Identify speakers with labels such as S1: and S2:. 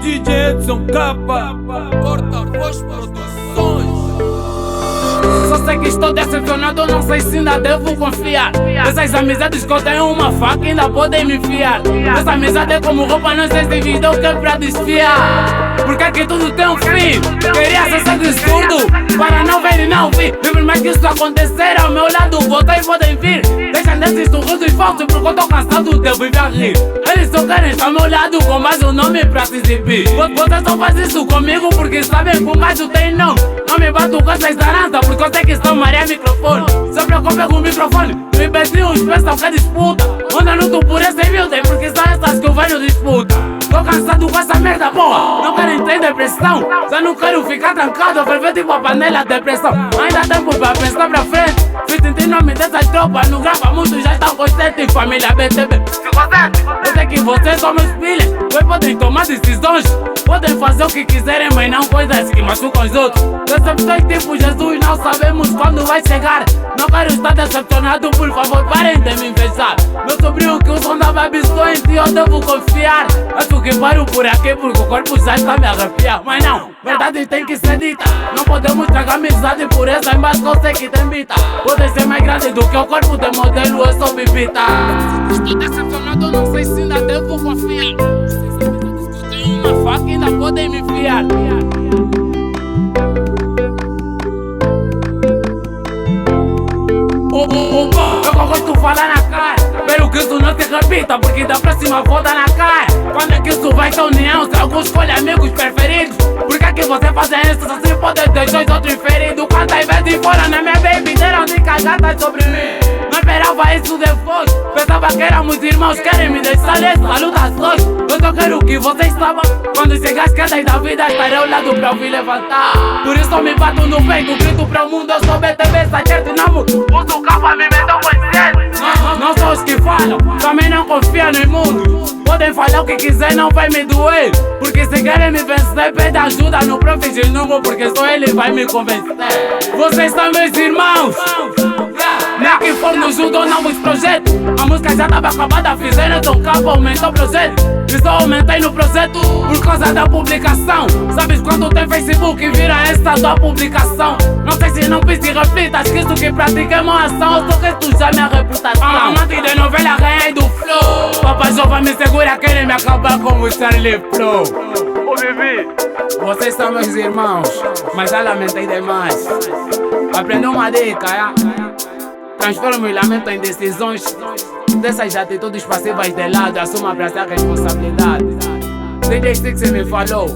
S1: DJ Edson Capa,
S2: Porta-Voz Produções.
S3: Só sei que estou decepcionado, não sei se ainda devo confiar. Essas amizades que eu tenho uma faca ainda podem me enfiar. Essa amizade é como roupa, não sei se vida ou que é pra desfiar. Porque aqui tudo tem um fim. Queria ser sangue surdo para não ver e não ouvir. Viver mais que isso acontecer ao meu lado, vocês podem vir. Deixem desses sorrisos falsos porque eu tô cansado de viver a rir. Eles só querem estar ao meu lado com mais um nome pra se exibir. Vocês só fazem isso comigo porque sabem que o mais tem não. Não me bato com essas tarantas porque eu sei que estão Maria microfone. Se preocupa com o microfone, me beijinhos pensam que é disputa. Onda não tô por esse humilde porque são essas que eu venho disputa. Tô cansado com essa merda boa, não quero entrar em depressão. Já não quero ficar trancado, ferver tipo a panela de pressão. Ainda há tempo pra pensar pra frente. Fiz em nome dessas tropas, não grava muito, já estão conscientes. Família BTB, eu sei que vocês são meus filhos. Vocês podem tomar decisões, podem fazer o que quiserem, mas não coisas que machucam os outros. Decepções tipo Jesus, não sabemos quando vai chegar. Não quero estar decepcionado, por favor parem de me invejar. Meu sobrinho que o som da baby só em ti eu devo confiar. Acho que paro por aqui porque o corpo já está me arrepiar. Mas não, verdade tem que ser dita. Não podemos tragar amizade por essa, mas eu sei que tem bita. Pode ser mais grande do que o corpo de modelo, eu sou bibita. Estou decepcionado, não sei se ainda devo confiar. Tenho uma faca, ainda podem me enfiar. Eu gosto de falar na cara, espero que isso não se repita, porque da próxima volta na cara. Quando é que isso vai ter união? Se alguns escolhem amigos preferidos, por que é que você faz isso? Assim pode deixar os outros feridos. Quantas vezes fora na minha baby deram de cagadas sobre mim? Não esperava isso depois, pensava que éramos irmãos. Querem me deixar nessa luta sós. Eu só quero que vocês saibam, quando chegar as quedas da vida estarei ao lado pra ouvir levantar. Por isso eu me bato no peito, grito pra o mundo, eu sou BTB, Sargento Namo. Uso capa, me metam consciente. Não são os que falam, também não confia no mundo. Podem falar o que quiser, não vai me doer. Porque se querem me vencer, pede ajuda no profissional, porque só ele vai me convencer. Vocês são meus irmãos, nem que for nos ajudam novos projetos. A música já tava acabada, fizeram Edson Capa, aumentou o projeto. E só aumentei no projeto por causa da publicação. Sabes quando tem Facebook e vira essa tua publicação? Não sei se não fiz e reflita, esqueço que pratiquei uma ação. Eu só que tu já minha reputação. Amante de novela, ganhei do flow. Papai Jovem me segura, querem me acabar como Charlie Pro. Ô bebê, vocês são meus irmãos, mas já lamentei demais. Aprendi uma dica, transforma o lamento em decisões. Dessas atitudes passivas de lado, assuma abraçar a responsabilidade. DJ Six me falou,